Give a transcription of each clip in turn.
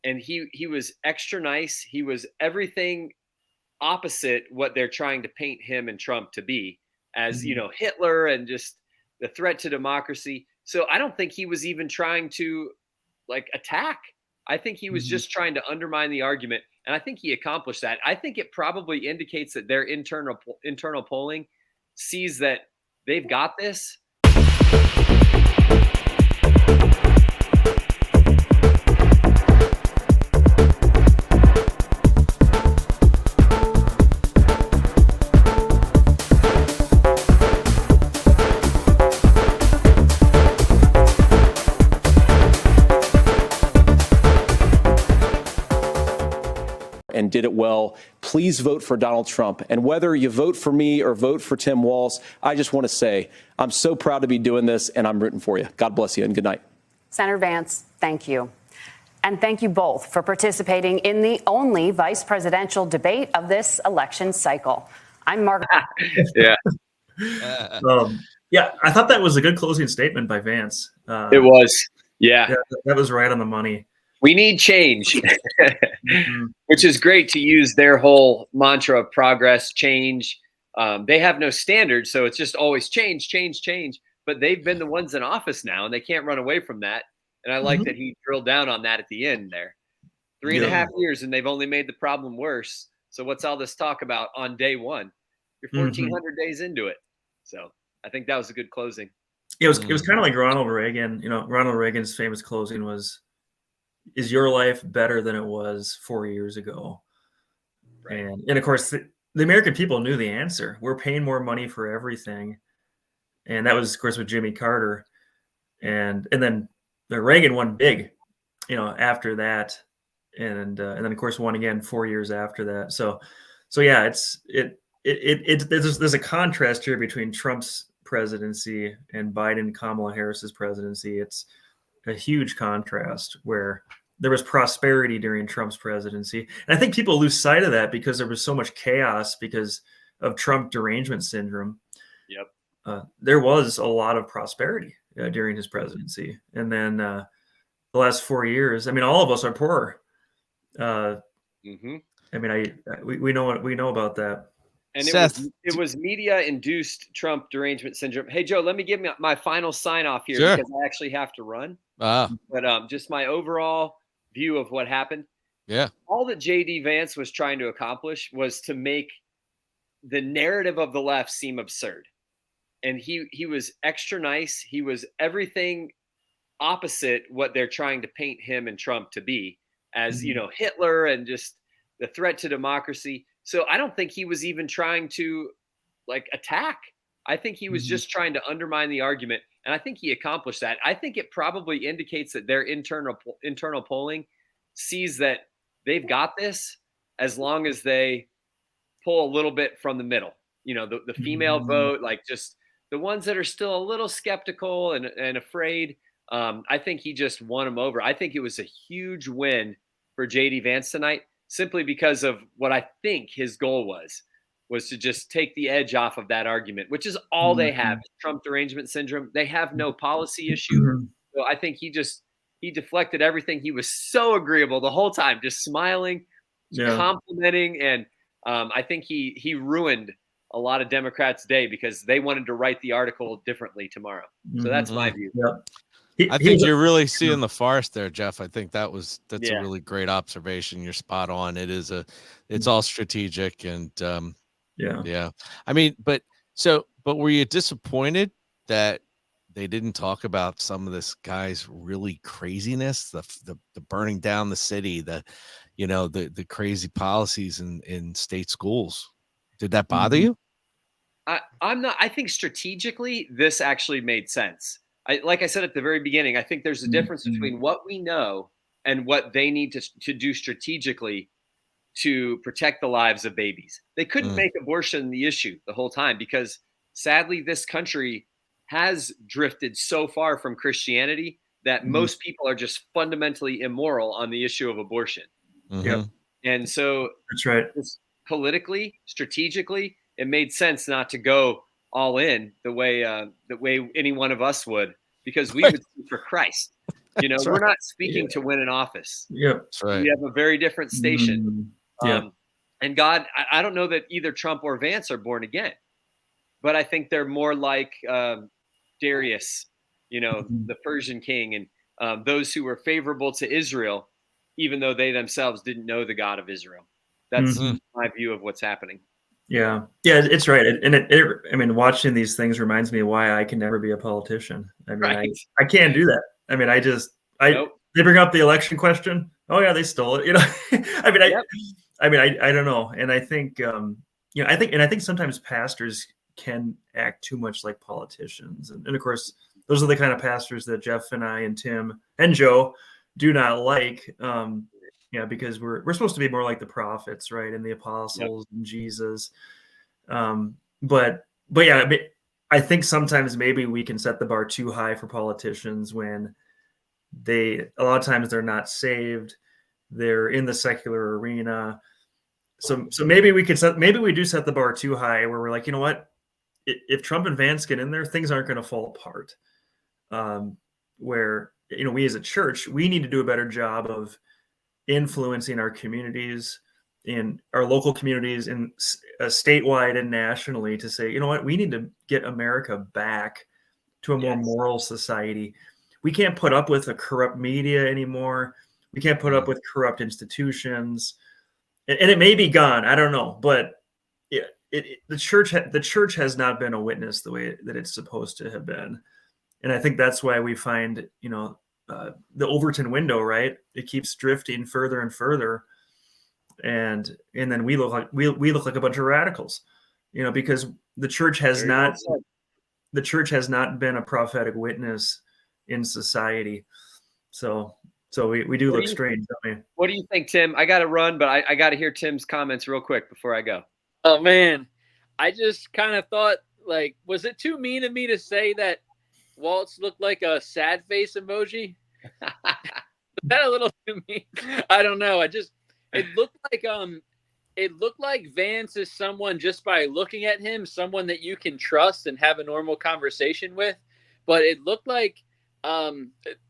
and he was extra nice. He was everything opposite what they're trying to paint him and Trump to be, as Hitler and just the threat to democracy. So I don't think he was even trying to like attack. I think he was just trying to undermine the argument, and I think he accomplished that. I think it probably indicates that their internal polling sees that they've got this. And did it well. Please vote for Donald Trump. And whether you vote for me or vote for Tim Walz, I just want to say I'm so proud to be doing this, and I'm rooting for you. God bless you, and good night. Senator Vance, thank you. And thank you both for participating in the only vice presidential debate of this election cycle. I'm Margaret. Yeah. I thought that was a good closing statement by Vance. It was. Yeah. That was right on the money. We need change, which is great to use their whole mantra of progress, change. They have no standards, so it's just always change, change, change. But they've been the ones in office now, and they can't run away from that. And I like that he drilled down on that at the end there. 3.5 years, and they've only made the problem worse. So what's all this talk about on day one? You're 1,400 days into it. So I think that was a good closing. It was kind of like Ronald Reagan. Ronald Reagan's famous closing was, "Is your life better than it was 4 years ago?" Right. And of course, the American people knew the answer. We're paying more money for everything. And that was, of course, with Jimmy Carter. And then Reagan won big, after that. And then, of course, won again 4 years after that. So yeah, there's a contrast here between Trump's presidency and Kamala Harris's presidency. It's a huge contrast where there was prosperity during Trump's presidency. And I think people lose sight of that because there was so much chaos because of Trump derangement syndrome. Yep. There was a lot of prosperity during his presidency. And then the last 4 years, all of us are poor. We know about that. And it was media-induced Trump derangement syndrome. Hey, Joe, let me give my final sign-off here because I actually have to run. But just my overall view of what happened. Yeah. All that J.D. Vance was trying to accomplish was to make the narrative of the left seem absurd. And he was extra nice. He was everything opposite what they're trying to paint him and Trump to be, as, Hitler and just the threat to democracy. So I don't think he was even trying to like attack. I think he was just trying to undermine the argument. And I think he accomplished that. I think it probably indicates that their internal polling sees that they've got this as long as they pull a little bit from the middle. The female vote, like just the ones that are still a little skeptical and afraid. I think he just won them over. I think it was a huge win for J.D. Vance tonight, simply because of what I think his goal was to just take the edge off of that argument, which is all they have. Trump derangement syndrome. They have no policy issue. So I think he deflected everything. He was so agreeable the whole time, just smiling, complimenting. And I think he ruined a lot of Democrats' day because they wanted to write the article differently tomorrow. So that's my view. I think you're really seeing the farce there, Jeff. I think that's a really great observation. You're spot on. It's all strategic and but were you disappointed that they didn't talk about some of this guy's really craziness, the burning down the city, the crazy policies in state schools? Did that bother you? I'm not. I think strategically, this actually made sense. Like I said at the very beginning, I think there's a difference between what we know and what they need to do strategically to protect the lives of babies. They couldn't make abortion the issue the whole time because sadly, this country has drifted so far from Christianity that most people are just fundamentally immoral on the issue of abortion. And so that's right. Politically, strategically, it made sense not to go all in the way any one of us would, because we would speak for Christ. You know, That's we're right. not speaking to win an office. Yep. That's right. We have a very different station. Yeah. And God, I don't know that either Trump or Vance are born again, but I think they're more like Darius, you know, the Persian king, and those who were favorable to Israel, even though they themselves didn't know the God of Israel. That's my view of what's happening. Yeah, it's right. I mean, watching these things reminds me why I can never be a politician. I mean, Right. I can't do that. I mean, Nope. they bring up the election question. Oh yeah, they stole it. You know, I don't know. And I think, I think sometimes pastors can act too much like politicians. And of course, those are the kind of pastors that Jeff and I and Tim and Joe do not like. Because we're supposed to be more like the prophets, right? And the apostles and Jesus. But yeah, I think sometimes maybe we can set the bar too high for politicians when a lot of times they're not saved. They're in the secular arena. So maybe we do set the bar too high where we're like, you know what? If Trump and Vance get in there, things aren't going to fall apart. Where, we as a church, we need to do a better job of influencing our communities, in our local communities, in statewide and nationally, to say, you know what, we need to get America back to a more moral society. We can't put up with a corrupt media anymore. We can't put up with corrupt institutions, and it may be gone. I don't know, but the church has not been a witness the way that it's supposed to have been, and I think that's why we find, the Overton window, right? It keeps drifting further and further, and then we look like a bunch of radicals, because the church has not been a prophetic witness in society. So we do look strange, don't we? What do you think, Tim? I got to run, but I got to hear Tim's comments real quick before I go. Oh man, I just kind of thought, like, was it too mean of me to say that Waltz looked like a sad face emoji? Was that a little too mean? I don't know. It looked like Vance is someone, just by looking at him, someone that you can trust and have a normal conversation with. But it looked like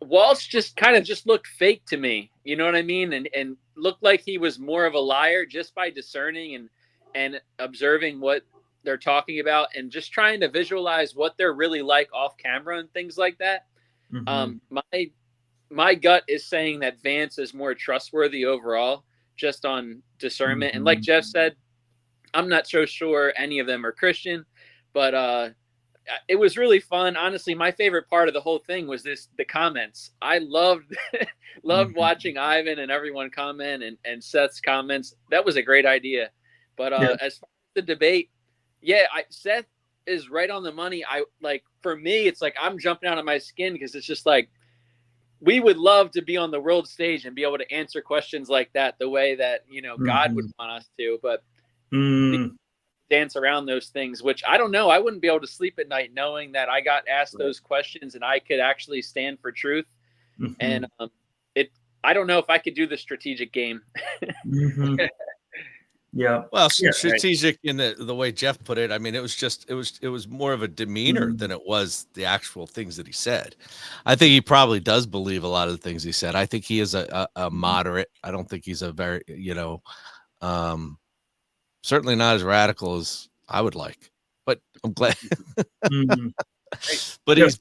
Waltz just looked fake to me. You know what I mean? And looked like he was more of a liar just by discerning and observing what they're talking about, and just trying to visualize what they're really like off camera and things like that. My gut is saying that Vance is more trustworthy overall, just on discernment. And like Jeff said, I'm not so sure any of them are Christian, but it was really fun. Honestly, my favorite part of the whole thing was the comments. I loved watching Ivan and everyone comment, and Seth's comments. That was a great idea. But as far as the debate, Seth is right on the money. For me, it's like I'm jumping out of my skin, because it's just like, we would love to be on the world stage and be able to answer questions like that the way that, God would want us to, but dance around those things, which I don't know. I wouldn't be able to sleep at night knowing that I got asked those questions and I could actually stand for truth. And I don't know if I could do the strategic game. Yeah. Well, strategic in the way Jeff put it. I mean, it was more of a demeanor than it was the actual things that he said. I think he probably does believe a lot of the things he said. I think he is a moderate. I don't think he's a very, certainly not as radical as I would like, but I'm glad. But he was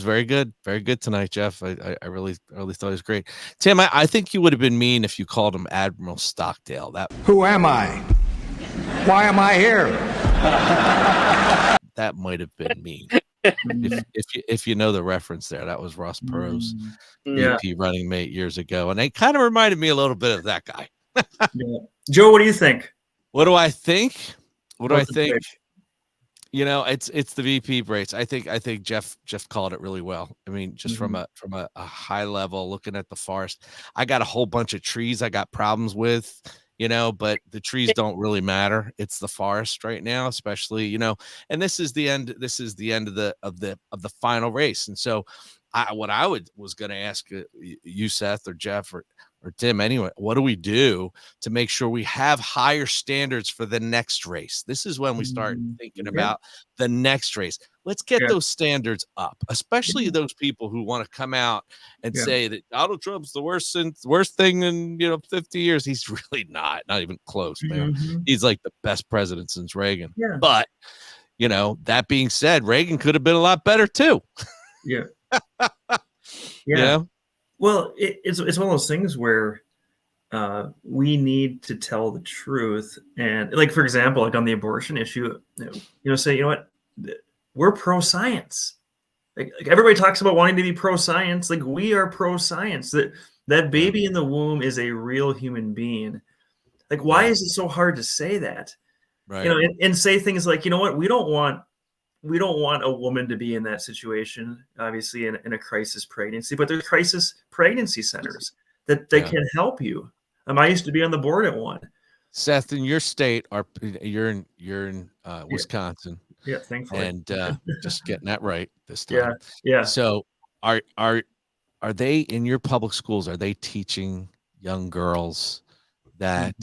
very good tonight, Jeff. I really thought he was great. Tim, I think you would have been mean if you called him Admiral Stockdale. Who am I? Why am I here? That might have been mean. if you know the reference there, that was Ross Perot's VP running mate years ago, and it kind of reminded me a little bit of that guy. Joe, what do you think? What do I think? It's the VP rates. I think Jeff called it really well. I mean, just from a high level, looking at the forest, I got a whole bunch of trees I got problems with, but the trees don't really matter. It's the forest right now, especially, and this is the end of the final race. And so was going to ask you, Seth or Jeff, or or Tim anyway, what do we do to make sure we have higher standards for the next race? This is when we start thinking about the next race. Let's get those standards up, especially those people who want to come out and say that Donald Trump's the worst thing in 50 years. He's really not even close, man. He's like the best president since Reagan. But that being said, Reagan could have been a lot better too. Well, it's one of those things where we need to tell the truth, and like, for example, like on the abortion issue, say, you know what, we're pro-science. Like everybody talks about wanting to be pro-science. Like, we are pro-science. That baby in the womb is a real human being. Like, why is it so hard to say that? Right. And say things like, you know what, we don't want a woman to be in that situation, obviously in a crisis pregnancy, but there's crisis pregnancy centers that can help you. I used to be on the board at one. Seth, in your state, you're in Wisconsin. Yeah, thankfully. And just getting that right this time. Yeah. So are they in your public schools? Are they teaching young girls that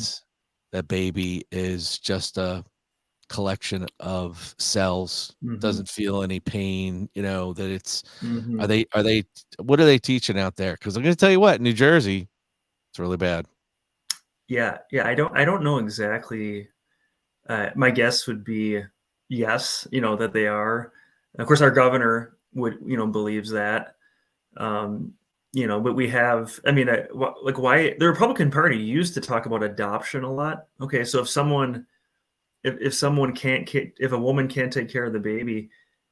the baby is just a collection of cells, doesn't feel any pain, that it's what are they teaching out there? Because I'm going to tell you what, New Jersey, it's really bad. Yeah. I don't know exactly. My guess would be yes, that they are. And of course, our governor believes that. But we have, like, why the Republican Party used to talk about adoption a lot. Okay, so if a woman can't take care of the baby,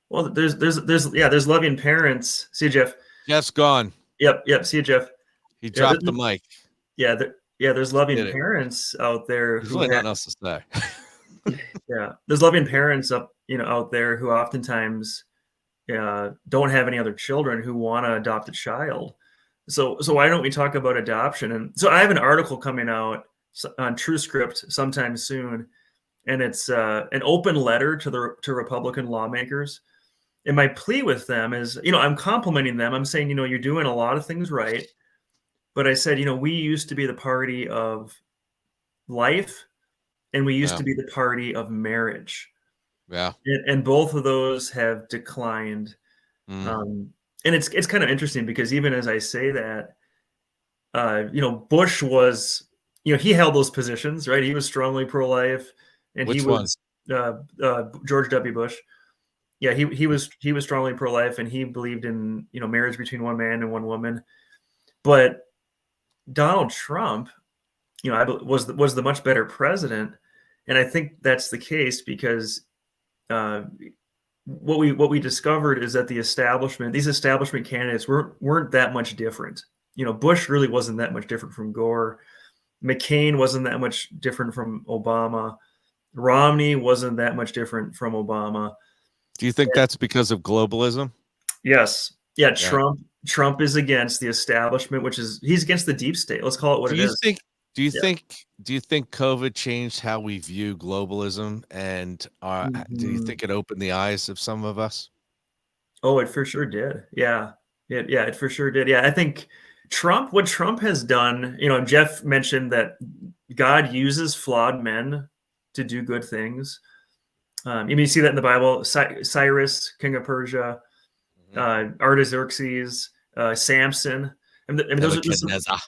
well, there's loving parents. See you, Jeff. Jeff's gone. Yep. See you, Jeff. He dropped the mic. There's loving parents out there. There's really nothing else to say. There's loving parents out there who oftentimes don't have any other children who want to adopt a child. So why don't we talk about adoption? And so I have an article coming out on TrueScript sometime soon, and it's an open letter to Republican lawmakers. And my plea with them is, I'm complimenting them. I'm saying, you're doing a lot of things right. But I said, we used to be the party of life, and we used to be the party of marriage. Yeah. And both of those have declined. And it's kind of interesting because even as I say that, Bush was, he held those positions, right? He was strongly pro-life, and Which he was George W. Bush. Yeah, he was strongly pro-life, and he believed in marriage between one man and one woman. But Donald Trump, was the much better president, and I think that's the case because what we discovered is that these establishment candidates weren't that much different. Bush really wasn't that much different from Gore. McCain wasn't that much different from Obama. Romney wasn't that much different from Obama. Do you think that's because of globalism? Yes. Yeah. Trump is against the establishment, he's against the deep state. Let's call it what it is. Do you think COVID changed how we view globalism, and do you think it opened the eyes of some of us? Oh, it for sure did. Yeah. It for sure did. Yeah. I think what Trump has done, Jeff mentioned that God uses flawed men to do good things. You see that in the Bible. Cyrus, king of Persia, Artaxerxes, Samson. Those are just Nebuchadnezzar.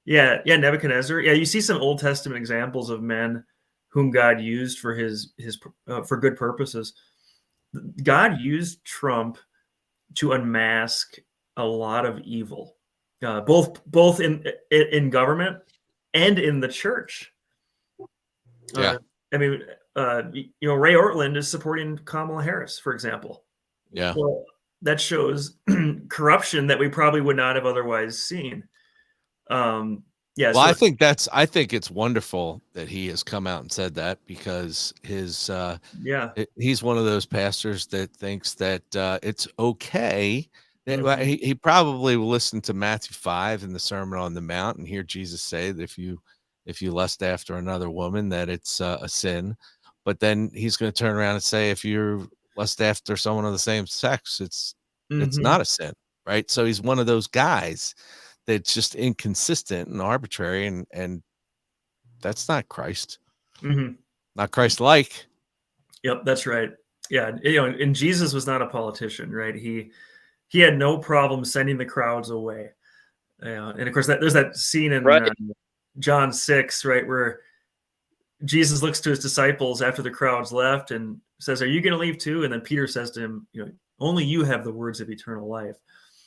Yeah, you see some Old Testament examples of men whom God used for his for good purposes. God used Trump to unmask a lot of evil, both in government and in the church. Yeah. Ray Ortland is supporting Kamala Harris, for example. Yeah. Well, that shows corruption that we probably would not have otherwise seen. Well, I think it's wonderful that he has come out and said that, because he's one of those pastors that thinks that it's okay. He probably will listen to Matthew 5 in the Sermon on the Mount and hear Jesus say that if you lust after another woman, that it's a sin. But then he's going to turn around and say, if you lust after someone of the same sex, it's not a sin, right? So he's one of those guys that's just inconsistent and arbitrary, and that's not Christ. Mm-hmm. Not Christ-like. Yep, that's right. Yeah, and Jesus was not a politician, right? He had no problem sending the crowds away. And of course, there's that scene in John 6, right, where Jesus looks to his disciples after the crowds left and says, "Are you going to leave too?" And then Peter says to him, "Only you have the words of eternal life."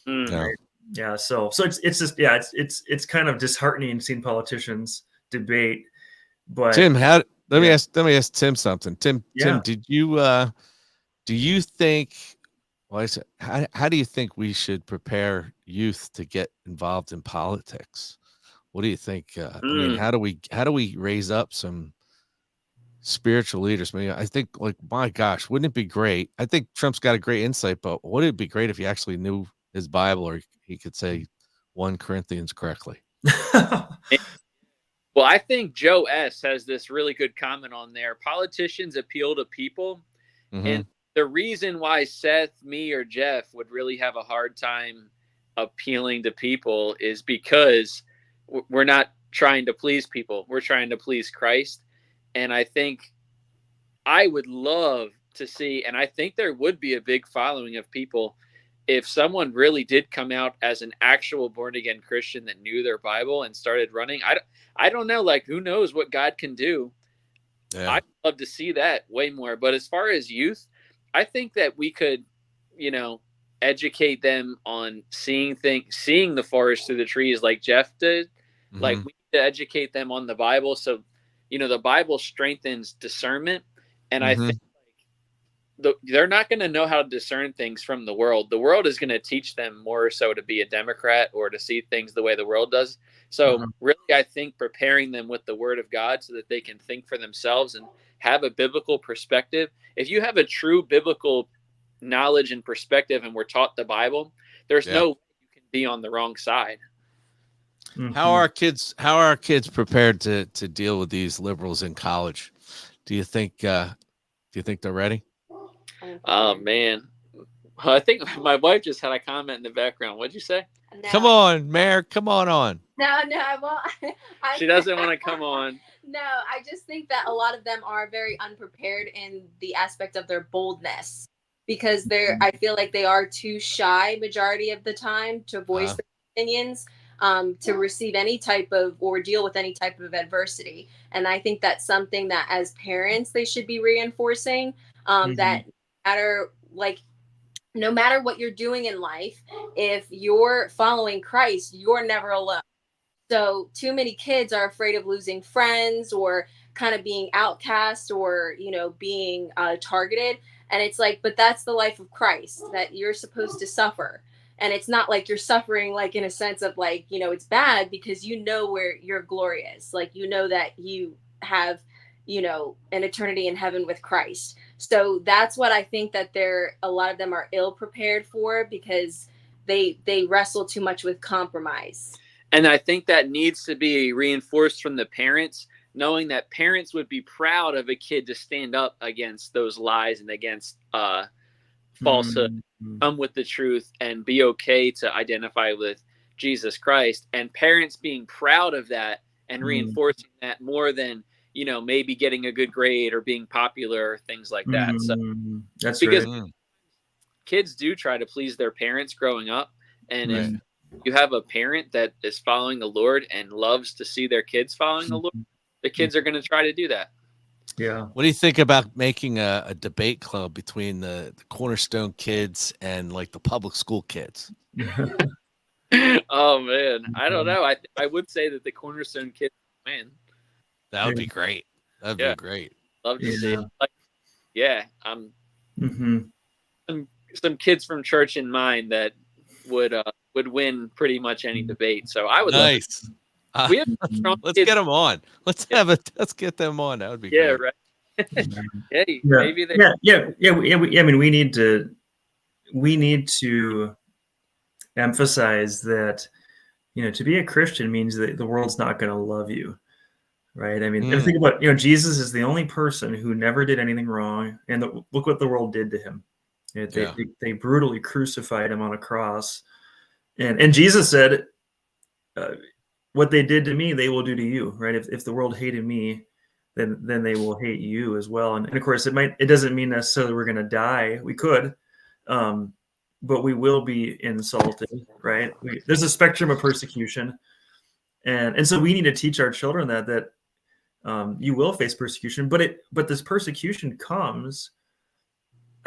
Right? Yeah. So it's just it's kind of disheartening seeing politicians debate. But Tim, let me ask Tim something. Tim, did you do you think? Well, how do you think we should prepare youth to get involved in politics? What do you think? I mean, how do we raise up some spiritual leaders? I mean, I think, like, my gosh, wouldn't it be great? I think Trump's got a great insight, but wouldn't it be great if he actually knew his Bible, or he could say 1 Corinthians correctly? Well, I think Joe S. has this really good comment on there. Politicians appeal to people. Mm-hmm. And the reason why Seth, me, or Jeff would really have a hard time appealing to people is because we're not trying to please people. We're trying to please Christ. And I think I would love to see, and I think there would be a big following of people if someone really did come out as an actual born-again Christian that knew their Bible and started running. I don't know, like, who knows what God can do. Yeah. I'd love to see that way more. But as far as youth, I think that we could, educate them on seeing the forest through the trees like Jeff did. Mm-hmm. Like, we need to educate them on the Bible. So, the Bible strengthens discernment. And I think they're not going to know how to discern things from the world. The world is going to teach them more so to be a Democrat or to see things the way the world does. So really, I think preparing them with the Word of God so that they can think for themselves and have a biblical perspective. If you have a true biblical knowledge and perspective and we're taught the Bible, there's no way you can be on the wrong side. Mm-hmm. How are our kids prepared to deal with these liberals in college? Do you think they're ready? Oh, man. I think my wife just had a comment in the background. What'd you say? No. Come on, Mayor. Come on. No, I won't. She doesn't want to come on. No, I just think that a lot of them are very unprepared in the aspect of their boldness because I feel like they are too shy majority of the time to voice their opinions, to receive any type of or deal with any type of adversity. And I think that's something that as parents, they should be reinforcing, that no matter what you're doing in life, if you're following Christ, you're never alone. So too many kids are afraid of losing friends or kind of being outcast or, being targeted. And it's like, but that's the life of Christ, that you're supposed to suffer. And it's not like you're suffering, like, in a sense of like, it's bad because where your glory is. Like, that you have, an eternity in heaven with Christ. So that's what I think that a lot of them are ill prepared for because they wrestle too much with compromise. And I think that needs to be reinforced from the parents, knowing that parents would be proud of a kid to stand up against those lies and against falsehood, come with the truth and be okay to identify with Jesus Christ. And parents being proud of that and reinforcing that more than, maybe getting a good grade or being popular or things like that. So that's because right. Kids do try to please their parents growing up. And if you have a parent that is following the Lord and loves to see their kids following the Lord, the kids are going to try to do that. Yeah. What do you think about making a debate club between the Cornerstone kids and like the public school kids? Oh man, I don't know. I would say that the Cornerstone kids win. That would be great. That'd be great. Love to see it. Some kids from church in mind that would win pretty much any debate. So I would love to. We have let's get them on. Let's get them on. That would be great. Right. Maybe they. I mean, we need to emphasize that, to be a Christian means that the world's not going to love you. Right. I mean, think about, Jesus is the only person who never did anything wrong. And look what the world did to him. They brutally crucified him on a cross. And Jesus said, what they did to me, they will do to you, right? If the world hated me, then they will hate you as well. And of course, it doesn't mean necessarily we're going to die. We could, but we will be insulted, right? There's a spectrum of persecution, and so we need to teach our children that you will face persecution, but this persecution comes.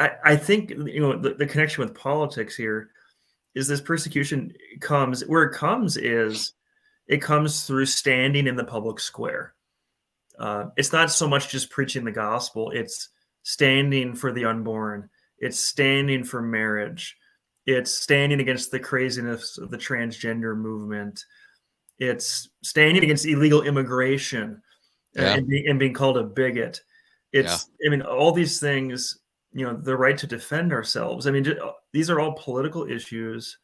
I think the connection with politics here is this persecution comes through standing in the public square. It's not so much just preaching the gospel. It's standing for the unborn. It's standing for marriage. It's standing against the craziness of the transgender movement. It's standing against illegal immigration and being called a bigot. I mean, all these things, the right to defend ourselves. I mean, these are all political issues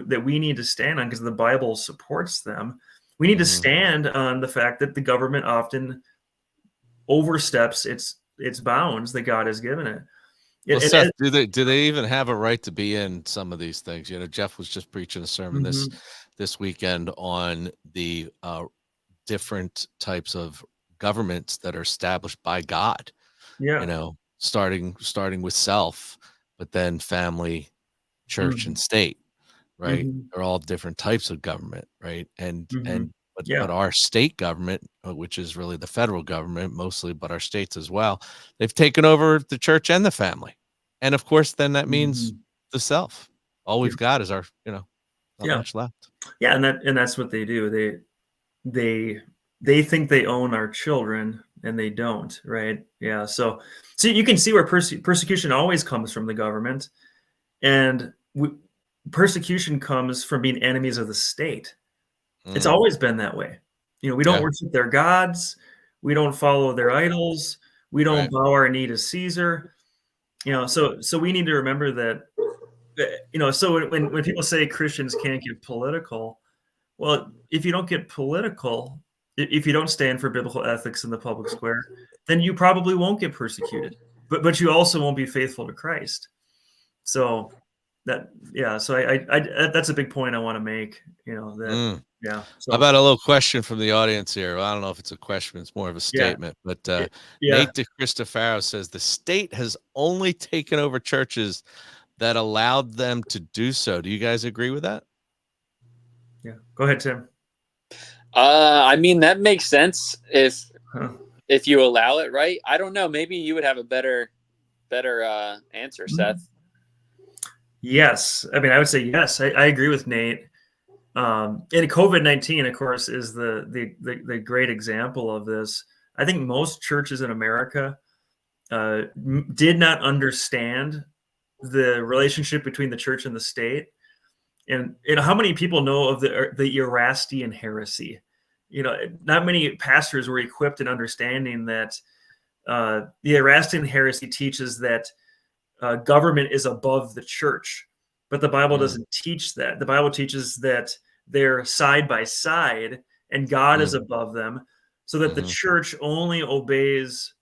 that we need to stand on because the Bible supports them. We need to stand on the fact that the government often oversteps its bounds that God has given it. Well, Seth, do they even have a right to be in some of these things? Jeff was just preaching a sermon this weekend on the different types of governments that are established by God. Yeah. Starting with self, but then family, church, and state. Right. They're all different types of government. Right. But our state government, which is really the federal government mostly, but our states as well, they've taken over the church and the family. And of course, then that means the self. All we've got is our, not much left. Yeah. And that's what they do. They think they own our children and they don't. Right. Yeah. So you can see where persecution always comes from the government, and persecution comes from being enemies of the state. It's always been that way. We don't worship their gods. We don't follow their idols. We don't bow our knee to Caesar. So we need to remember that, so when people say Christians can't get political, well, if you don't get political, if you don't stand for biblical ethics in the public square, then you probably won't get persecuted, but you also won't be faithful to Christ. So so I that's a big point I want to make, So. How about a little question from the audience here? Well, I don't know if it's a question, it's more of a statement, but Nate DeCristofaro says the state has only taken over churches that allowed them to do so. Do you guys agree with that? Yeah, go ahead, Tim. I mean, that makes sense if you allow it, right? I don't know. Maybe you would have a better answer, Seth. Yes. I mean, I would say yes. I agree with Nate. And COVID-19, of course, is the great example of this. I think most churches in America did not understand the relationship between the church and the state. And how many people know of the Erastian heresy? Not many pastors were equipped in understanding that the Erastian heresy teaches that government is above the church, but the Bible doesn't teach that. The Bible teaches that they're side by side and God is above them, so that the church only obeys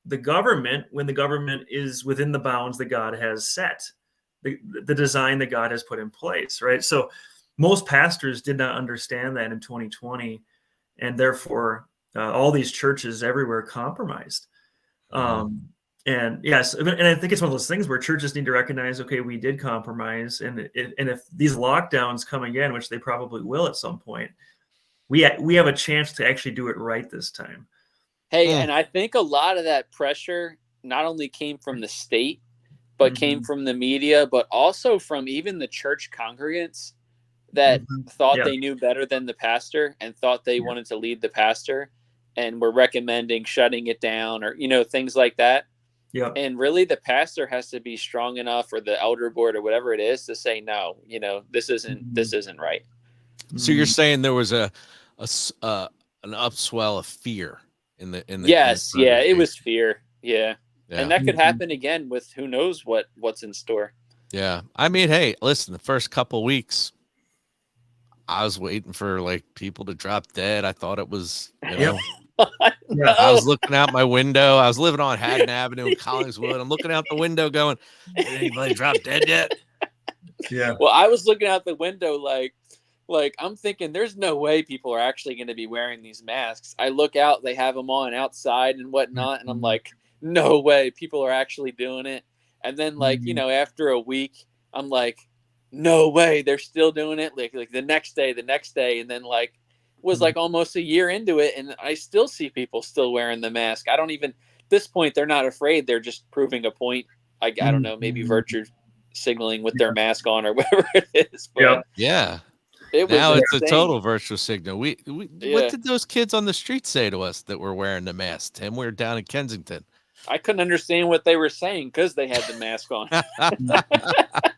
the government when the government is within the bounds that God has set, the design that God has put in place, right? So most pastors did not understand that in 2020, and therefore all these churches everywhere compromised. And yes, and I think it's one of those things where churches need to recognize, okay, we did compromise, and if these lockdowns come again, which they probably will at some point, we have a chance to actually do it right this time. Hey, and I think a lot of that pressure not only came from the state, but came from the media, but also from even the church congregants that thought they knew better than the pastor and thought they wanted to lead the pastor and were recommending shutting it down or, things like that. Yeah. And really the pastor has to be strong enough, or the elder board or whatever it is, to say, no, this isn't right. So you're saying there was an upswell of fear in the yes. Yeah. It was fear. Yeah. And that could happen again with who knows what's in store. Yeah. I mean, hey, listen, the first couple of weeks, I was waiting for people to drop dead. I thought it was, I was looking out my window. I was living on Haddon Avenue in Collingswood. I'm looking out the window going, did anybody drop dead yet? Yeah. Well, I was looking out the window Like, I'm thinking there's no way people are actually going to be wearing these masks. I look out, they have them on outside and whatnot, and I'm like, no way people are actually doing it. And then, like, you know, after a week, I'm like, no way they're still doing it. Like the next day, and then like was like almost a year into it, and I still see people still wearing the mask. I don't even, at this point, they're not afraid. They're just proving a point. I don't know, maybe virtue signaling with their mask on or whatever it is. But yeah. it was Now it's a insane. total virtual signal. What Yeah. did those kids on the street say to us that were wearing the mask? Tim, we were down in Kensington. I couldn't understand what they were saying because they had the mask on.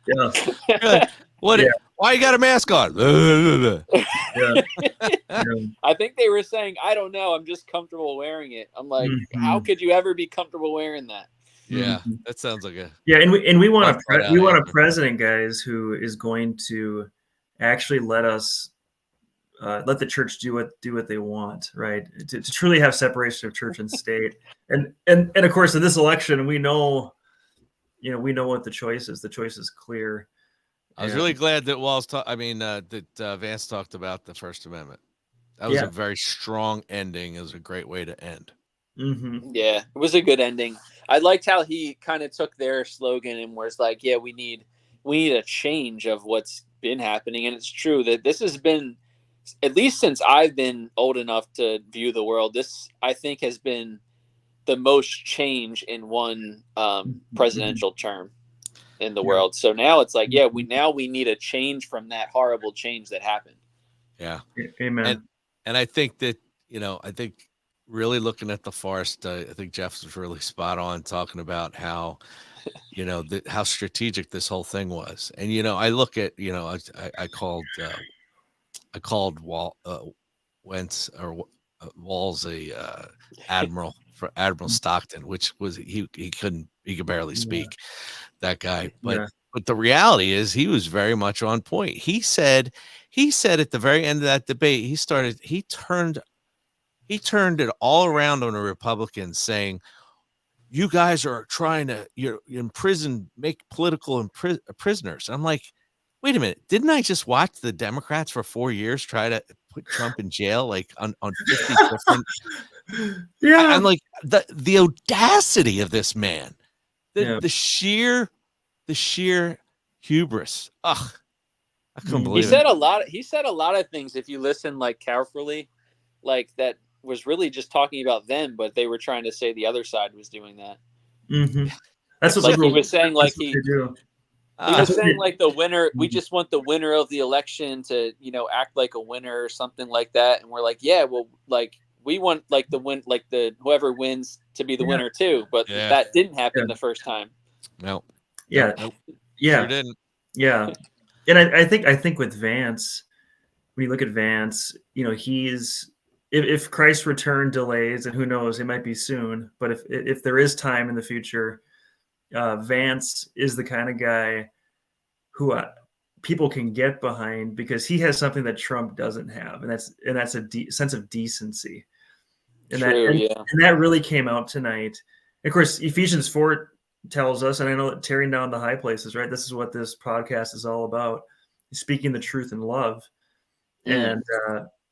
Yeah. What? Yeah. Why you got a mask on? Yeah. I think they were saying, I don't know, I'm just comfortable wearing it. I'm like, how could you ever be comfortable wearing that? Yeah, that sounds like a and we want Butt a out president, guys, who is going to actually let us let the church do what they want, right? To truly have separation of church and state. And of course, in this election, we know what the choice is. The choice is clear. I was really glad that Vance talked about the First Amendment. That was a very strong ending. It was a great way to end. Yeah, it was a good ending. I liked how he kind of took their slogan and was like, yeah, we need a change of what's been happening. And it's true that this has been, at least since I've been old enough to view the world, this I think has been the most change in one presidential term in the world. So now it's like, yeah, we need a change from that horrible change that happened. Yeah. Amen. And I think that, I think really looking at the forest, I think Jeff was really spot on talking about how, how strategic this whole thing was. And, I look at, I called Wentz or Walls Admiral for Admiral Stockton, which was, he could barely speak, that guy. But the reality is he was very much on point. He said at the very end of that debate, he turned it all around on the Republicans, saying, you guys are trying to, make political prisoners. I'm like, wait a minute. Didn't I just watch the Democrats for 4 years try to put Trump in jail, like on 50 different? I'm like, the audacity of this man, the sheer hubris. Ugh, I couldn't believe it. He said a lot of things, if you listen like carefully, like that was really just talking about them, but they were trying to say the other side was doing that. That's what like he was saying. Like he was saying, like the winner. We just want the winner of the election to, act like a winner or something like that. And we're like, yeah, well, like we want like the win, like the whoever wins to be the winner too. But that didn't happen the first time. No. Yeah. Nope. Yeah. Sure didn't. Yeah. And I think with Vance, when you look at Vance, he's, if Christ's return delays, and who knows, it might be soon, but if there is time in the future, Vance is the kind of guy who people can get behind, because he has something that Trump doesn't have, and that's a sense of decency. And that really came out tonight. Of course, Ephesians 4 tells us, and I know that tearing down the high places, right? This is what this podcast is all about, speaking the truth in love. And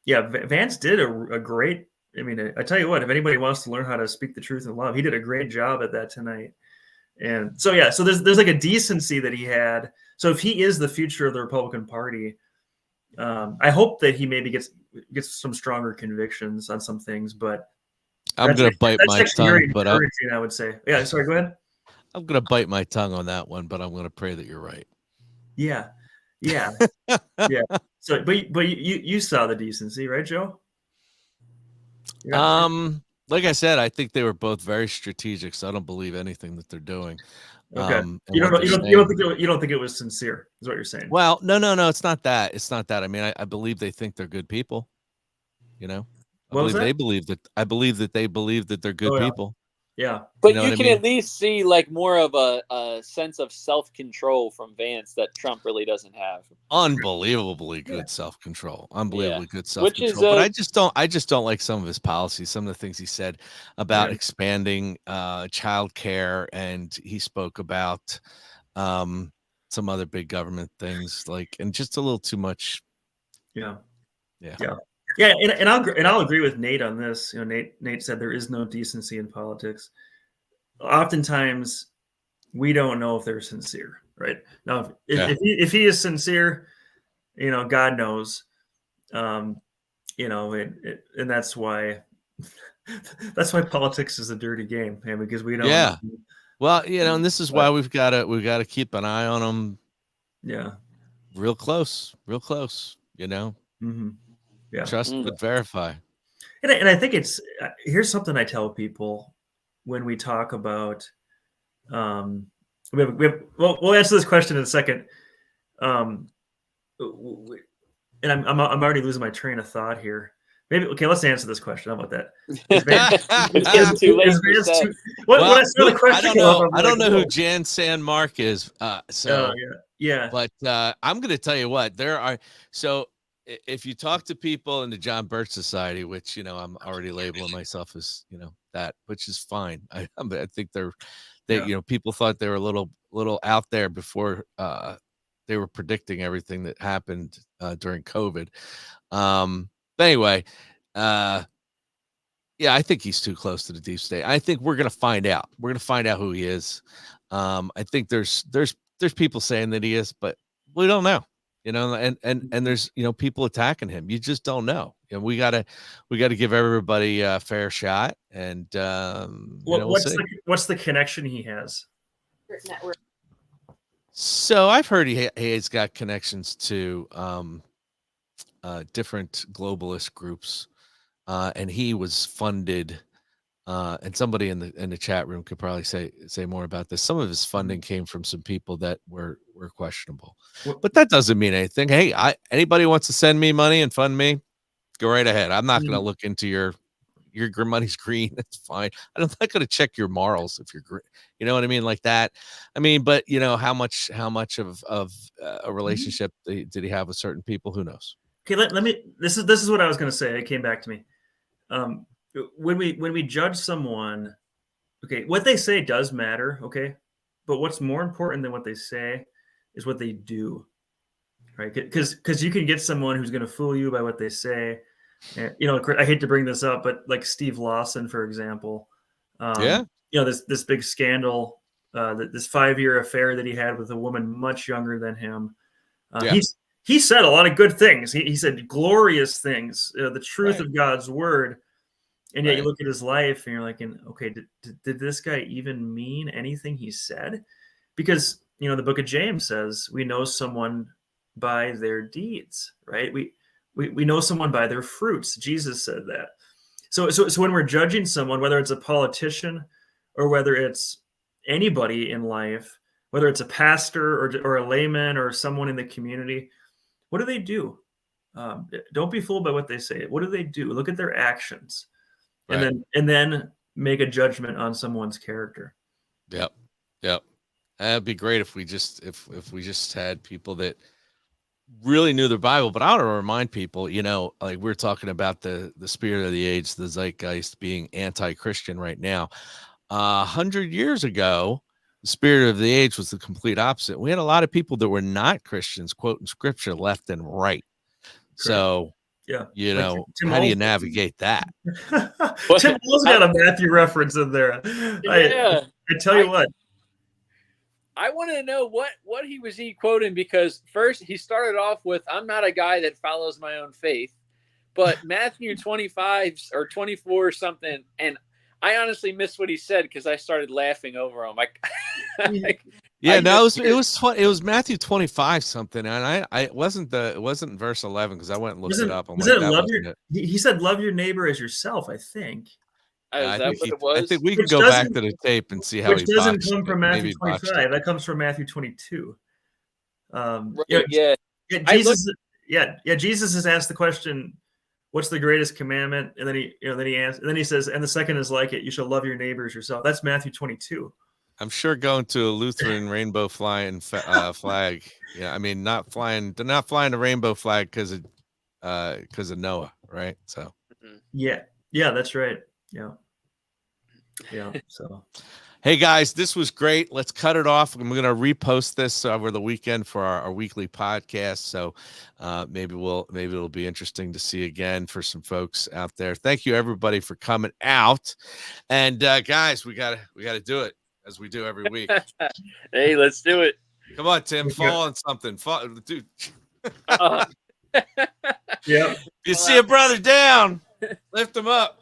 Vance did a great, I tell you what, if anybody wants to learn how to speak the truth in love, he did a great job at that tonight. And so, so there's like a decency that he had. So if he is the future of the Republican Party, I hope that he maybe gets some stronger convictions on some things, but I'm going to bite my tongue, but I would say, sorry, go ahead. I'm going to bite my tongue on that one, but I'm going to pray that you're right. Yeah. Yeah. So, but you saw the decency, right, Joe? Yeah. Like I said, I think they were both very strategic, so I don't believe anything that they're doing. Okay. You don't think it was sincere, is what you're saying? Well, no. It's not that. It's not that. I mean, I believe they think they're good people. I believe they believe that they're good people. Yeah. But you can at least see like more of a sense of self-control from Vance that Trump really doesn't have. Unbelievably good self-control. Unbelievably good self-control. But I just don't like some of his policies, some of the things he said about expanding child care, and he spoke about some other big government things, and just a little too much Yeah. Yeah. Yeah. Yeah. And I'll agree with Nate on this. You know, Nate said there is no decency in politics. Oftentimes we don't know if they're sincere, right? Now, if he is sincere, you know, God knows, you know, and that's why politics is a dirty game, man, because we don't know. Well, you know, and this is why we've got to keep an eye on them. Yeah. Real close, you know. Mm-hmm. Yeah. Trust but verify. And I think it's here's something I tell people when we talk about we'll answer this question in a second. And I'm already losing my train of thought here. Maybe okay, let's answer this question. How about that? It's too late. I don't know who Jan Sandmark is. So yeah. But I'm going to tell you what, there are. So if you talk to people in the John Birch Society, which, you know, I'm already labeling myself as, you know, that, which is fine. I think you know, people thought they were a little out there before they were predicting everything that happened during COVID. But anyway, yeah, I think he's too close to the deep state. I think we're going to find out. We're going to find out who he is. I think there's people saying that he is, but we don't know, you know, and there's, you know, people attacking him. You just don't know. You know, we gotta give everybody a fair shot. And what's the connection he has? Network. So I've heard he's got connections to different globalist groups, and he was funded. And somebody in the chat room could probably say more about this. Some of his funding came from some people that were questionable, but that doesn't mean anything. Hey, anybody wants to send me money and fund me, go right ahead. I'm not going to look into your money's green. That's fine. I'm not going to check your morals if you're green. You know what I mean? Like that. I mean, but you know, how much of a relationship did he have with certain people? Who knows? Okay, let me. This is what I was going to say. It came back to me. When we judge someone, okay, what they say does matter, okay, but what's more important than what they say is what they do, right? Because you can get someone who's going to fool you by what they say. And, you know, I hate to bring this up, but like Steve Lawson, for example, you know, this big scandal, this 5-year affair that he had with a woman much younger than him. He said a lot of good things. He said glorious things, the truth of God's word. And yet you look at his life and you're like, okay, did this guy even mean anything he said? Because, you know, the book of James says we know someone by their deeds, right? We know someone by their fruits. Jesus said that. So when we're judging someone, whether it's a politician or whether it's anybody in life, whether it's a pastor or a layman or someone in the community, what do they do? Don't be fooled by what they say. What do they do? Look at their actions. And then make a judgment on someone's character. Yep. That'd be great if we just had people that really knew their Bible. But I want to remind people, you know, like we're talking about the spirit of the age, the zeitgeist being anti-Christian right now. 100 years ago, the spirit of the age was the complete opposite. We had a lot of people that were not Christians quoting scripture left and right. Correct. So. Yeah, you know, how do you navigate that? Tim Hall's got a Matthew reference in there. I tell you what. I want to know what he was quoting, because first he started off with, "I'm not a guy that follows my own faith," but Matthew 25 or 24 or something, and I honestly missed what he said because I started laughing over him. It was Matthew 25 something, and it wasn't verse 11 because I went and looked it up. He said, "Love your neighbor as yourself." I think. Is that what it was? I think we can go back to the tape and see how he doesn't come from Matthew 25. That comes from Matthew 22. Jesus has asked the question, "What's the greatest commandment?" And then he says, "And the second is like it: you shall love your neighbor as yourself." That's Matthew 22. I'm sure going to a Lutheran rainbow flying flag. Yeah, I mean, they're not flying the rainbow flag because of Noah, right? So. Yeah, that's right. Yeah. So. Hey guys, this was great. Let's cut it off. I'm going to repost this over the weekend for our weekly podcast. So maybe it'll be interesting to see again for some folks out there. Thank you everybody for coming out. And guys, we gotta do it as we do every week. Hey, let's do it. Come on, Tim, fall on something. Dude. Yeah. You see a brother down, lift him up.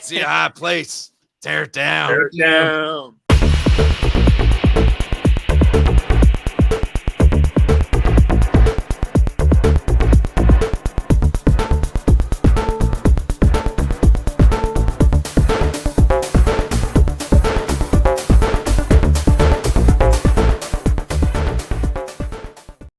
See a high place, tear it down. Tear it down.